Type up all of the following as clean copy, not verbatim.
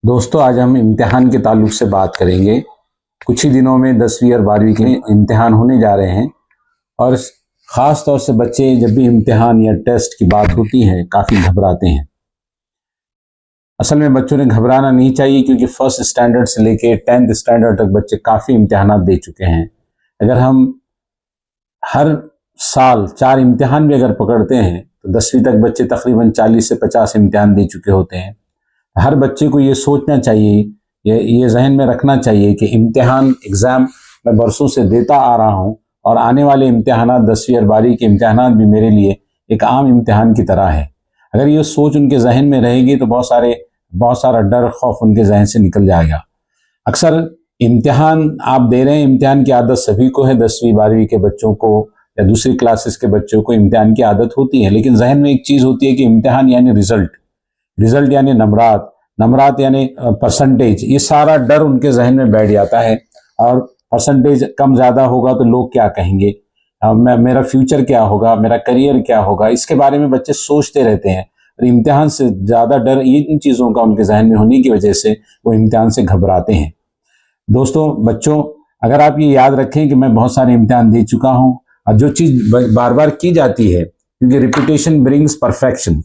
दोस्तों, आज हम इम्तिहान के ताल्लुक से बात करेंगे। कुछ ही दिनों में 10वीं और 12वीं के इम्तिहान होने जा रहे हैं और ख़ास तौर से बच्चे जब भी इम्तिहान या टेस्ट की बात होती है काफ़ी घबराते हैं। असल में बच्चों ने घबराना नहीं चाहिए, क्योंकि फर्स्ट स्टैंडर्ड से लेके 10th स्टैंडर्ड तक बच्चे काफ़ी इम्तिहानात दे चुके हैं। अगर हम हर साल 4 इम्तिहान भी अगर पकड़ते हैं तो 10वीं तक बच्चे तकरीबन 40 से 50 इम्तिहान दे चुके होते हैं। हर बच्चे को ये सोचना चाहिए, ये जहन में रखना चाहिए कि इम्तिहान एग्ज़ाम मैं बरसों से देता आ रहा हूँ और आने वाले इम्तिहानात 10वीं और 12वीं के इम्तिहानात भी मेरे लिए एक आम इम्तिहान की तरह है। अगर ये सोच उनके जहन में रहेगी तो बहुत सारा डर खौफ उनके जहन से निकल जाएगा। अक्सर इम्तिहान आप दे रहे हैं, इम्तिहान की आदत सभी को है। 10वीं 12वीं के बच्चों को या दूसरी क्लासेस के बच्चों को इम्तिहान की आदत होती है, लेकिन जहन में एक चीज़ होती है कि इम्तिहान यानी रिजल्ट यानी नंबरात यानी परसेंटेज। ये सारा डर उनके जहन में बैठ जाता है और परसेंटेज कम ज़्यादा होगा तो लोग क्या कहेंगे, मेरा फ्यूचर क्या होगा, मेरा करियर क्या होगा, इसके बारे में बच्चे सोचते रहते हैं। और इम्तिहान से ज़्यादा डर इन चीज़ों का उनके जहन में होने की वजह से वो इम्तिहान से घबराते हैं। दोस्तों, बच्चों, अगर आप ये याद रखें कि मैं बहुत सारे इम्तिहान दे चुका हूँ और जो चीज़ बार बार की जाती है, क्योंकि repetition brings perfection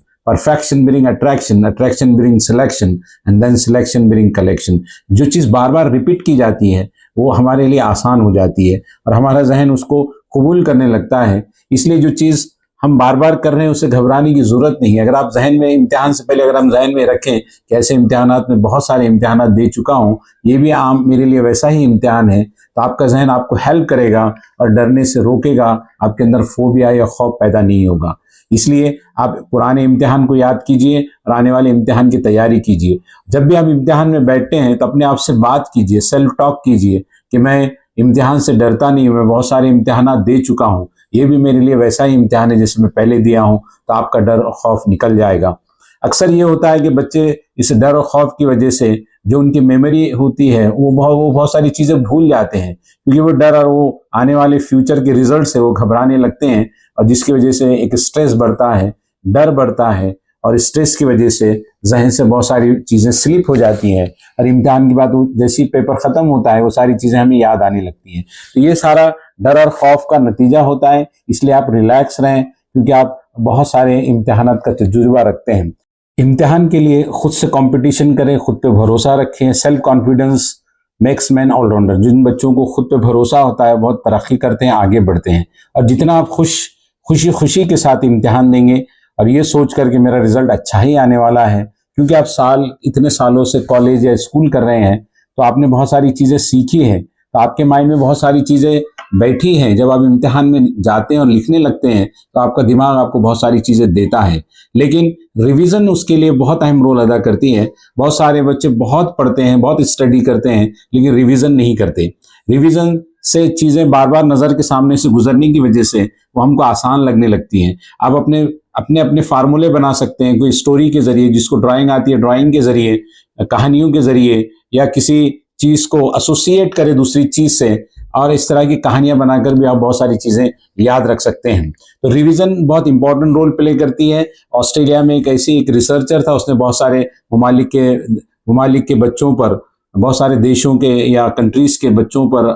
bring attraction bring selection and then selection bring collection. जो चीज़ बार बार रिपीट की जाती है वो हमारे लिए आसान हो जाती है और हमारा जहन उसको कबूल करने लगता है। इसलिए जो चीज़ हम बार बार कर रहे हैं उससे घबराने की ज़रूरत नहीं है। अगर आप जहन में इम्तिहान से पहले अगर हम जहन में रखें कि ऐसे इम्तिहानात में बहुत सारे इम्तिहानात दे चुका हूँ, ये भी आम मेरे लिए वैसा ही इम्तिहान है, तो आपका जहन आपको हेल्प करेगा और डरने से रोकेगा। आपके अंदर फोबिया या खौफ पैदा नहीं होगा। इसलिए आप पुराने इम्तिहान को याद कीजिए और आने वाले इम्तिहान की तैयारी कीजिए। जब भी आप इम्तिहान में बैठते हैं तो अपने आप से बात कीजिए, सेल्फ टॉक कीजिए कि मैं इम्तिहान से डरता नहीं हूँ, मैं बहुत सारे इम्तिहानात दे चुका हूँ, ये भी मेरे लिए वैसा ही इम्तिहान है जैसे मैं पहले दिया हूँ। तो आपका डर और खौफ निकल जाएगा। अक्सर ये होता है कि बच्चे इस डर और खौफ की वजह से जो उनकी मेमोरी होती है वो बहुत सारी चीज़ें भूल जाते हैं, क्योंकि वो डर और वो आने वाले फ्यूचर के रिजल्ट से वो घबराने लगते हैं और जिसकी वजह से एक स्ट्रेस बढ़ता है, डर बढ़ता है और स्ट्रेस की वजह से जहन से बहुत सारी चीज़ें स्लिप हो जाती हैं और इम्तिहान के बाद जैसे ही पेपर ख़त्म होता है वो सारी चीज़ें हमें याद आने लगती हैं। तो ये सारा डर और खौफ का नतीजा होता है। इसलिए आप रिलैक्स रहें, क्योंकि आप बहुत सारे इम्तिहानात का तजुर्बा रखते हैं। इम्तिहान के लिए खुद से कंपटीशन करें, खुद पे भरोसा रखें। Self confidence makes man all rounder. जिन बच्चों को खुद पे भरोसा होता है बहुत तरक्की करते हैं, आगे बढ़ते हैं। और जितना आप खुशी के साथ इम्तिहान देंगे और ये सोच कर कि मेरा रिजल्ट अच्छा ही आने वाला है, क्योंकि आप इतने सालों से कॉलेज या स्कूल कर रहे हैं तो आपने बहुत सारी चीज़ें सीखी हैं, तो आपके माइंड में बहुत सारी चीज़ें बैठी हैं। जब आप इम्तिहान में जाते हैं और लिखने लगते हैं तो आपका दिमाग आपको बहुत सारी चीज़ें देता है, लेकिन रिवीजन उसके लिए बहुत अहम रोल अदा करती है। बहुत सारे बच्चे बहुत पढ़ते हैं, बहुत स्टडी करते हैं, लेकिन रिवीजन नहीं करते। रिवीजन से चीज़ें बार बार नज़र के सामने से गुजरने की वजह से वो हमको आसान लगने लगती हैं। आप अपने अपने अपने फार्मूले बना सकते हैं, कोई स्टोरी के ज़रिए, जिसको ड्राइंग आती है ड्राइंग के ज़रिए, कहानियों के ज़रिए, या किसी चीज़ को एसोसिएट करें दूसरी चीज़ से, और इस तरह की कहानियां बनाकर भी आप बहुत सारी चीज़ें याद रख सकते हैं। तो रिवीजन बहुत इंपॉर्टेंट रोल प्ले करती है। ऑस्ट्रेलिया में एक रिसर्चर था, उसने बहुत सारे ममालिक के बच्चों पर, बहुत सारे देशों के या कंट्रीज के बच्चों पर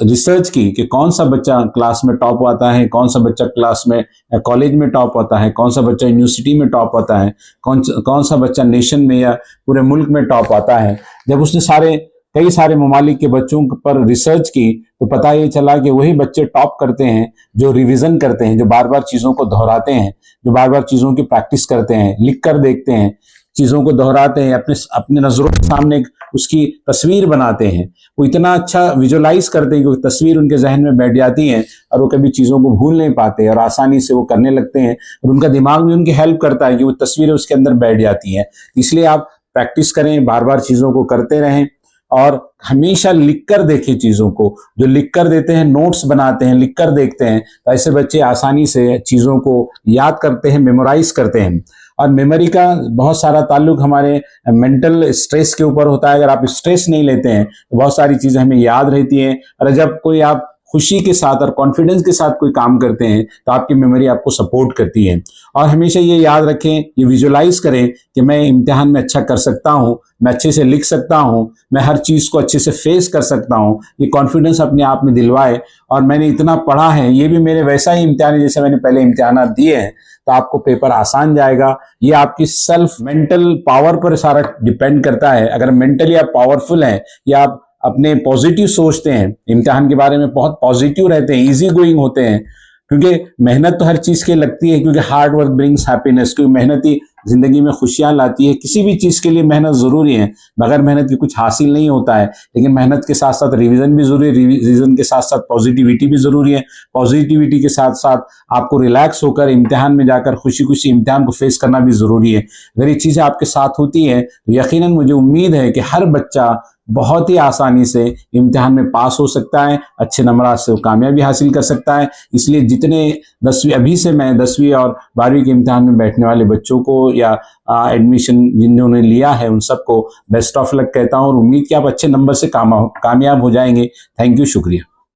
रिसर्च की कि कौन सा बच्चा क्लास में टॉप आता है, कौन सा बच्चा क्लास में कॉलेज में टॉप आता है, कौन सा बच्चा यूनिवर्सिटी में टॉप आता है, कौन सा बच्चा नेशन में या पूरे मुल्क में टॉप आता है। जब उसने कई सारे ममालिक के बच्चों पर रिसर्च की तो पता ये चला कि वही बच्चे टॉप करते हैं जो रिवीजन करते हैं, जो बार बार चीज़ों को दोहराते हैं, जो बार बार चीज़ों की प्रैक्टिस करते हैं, लिख कर देखते हैं, चीज़ों को दोहराते हैं, अपने नज़रों के सामने उसकी तस्वीर बनाते हैं। वो इतना अच्छा विजुअलाइज करते हैं कि वो तस्वीर उनके जहन में बैठ जाती है और वो कभी चीज़ों को भूल नहीं पाते और आसानी से वो करने लगते हैं और उनका दिमाग भी उनकी हेल्प करता है कि वो तस्वीरें उसके अंदर बैठ जाती हैं। इसलिए आप प्रैक्टिस करें, बार बार चीज़ों को करते रहें और हमेशा लिख कर देखें चीज़ों को। जो लिख कर देते हैं, नोट्स बनाते हैं, लिख कर देखते हैं, तो ऐसे बच्चे आसानी से चीज़ों को याद करते हैं, मेमोराइज करते हैं। और मेमोरी का बहुत सारा ताल्लुक हमारे मेंटल स्ट्रेस के ऊपर होता है। अगर आप स्ट्रेस नहीं लेते हैं तो बहुत सारी चीज़ें हमें याद रहती हैं। और जब कोई आप खुशी के साथ और कॉन्फिडेंस के साथ कोई काम करते हैं तो आपकी मेमोरी आपको सपोर्ट करती है। और हमेशा ये याद रखें, ये विजुलाइज करें कि मैं इम्तिहान में अच्छा कर सकता हूँ, मैं अच्छे से लिख सकता हूँ, मैं हर चीज़ को अच्छे से फेस कर सकता हूँ। ये कॉन्फिडेंस अपने आप में दिलवाए और मैंने इतना पढ़ा है, ये भी मेरे वैसा ही इम्तिहान है जैसे मैंने पहले इम्तिहानात दिए हैं, तो आपको पेपर आसान जाएगा। ये आपकी सेल्फ मेंटल पावर पर सारा डिपेंड करता है। अगर मेंटली आप पावरफुल हैं या आप अपने पॉजिटिव सोचते हैं, इम्तिहान के बारे में बहुत पॉजिटिव रहते हैं, इजी गोइंग होते हैं, क्योंकि मेहनत तो हर चीज के लगती है, क्योंकि हार्ड वर्क ब्रिंग्स हैप्पीनेस, क्योंकि मेहनत ही जिंदगी में खुशियां लाती है। किसी भी चीज के लिए मेहनत जरूरी है, बगैर मेहनत के कुछ हासिल नहीं होता है। लेकिन मेहनत के साथ साथ रिवीजन भी जरूरी है, रिवीजन के साथ साथ पॉजिटिविटी भी जरूरी है, पॉजिटिविटी के साथ साथ आपको रिलैक्स होकर इम्तिहान में जाकर खुशी खुशी इम्तिहान को फेस करना भी जरूरी है। अगर ये चीजें आपके साथ होती है तो यकीनन मुझे उम्मीद है कि हर बच्चा बहुत ही आसानी से इम्तिहान में पास हो सकता है, अच्छे नंबरात से वो कामयाबी हासिल कर सकता है। इसलिए जितने 10वीं अभी से मैं 10वीं और 12वीं के इम्तिहान में बैठने वाले बच्चों को या एडमिशन जिन्होंने लिया है उन सबको बेस्ट ऑफ लक कहता हूँ और उम्मीद कि आप अच्छे नंबर से कामयाब हो जाएंगे। थैंक यू, शुक्रिया।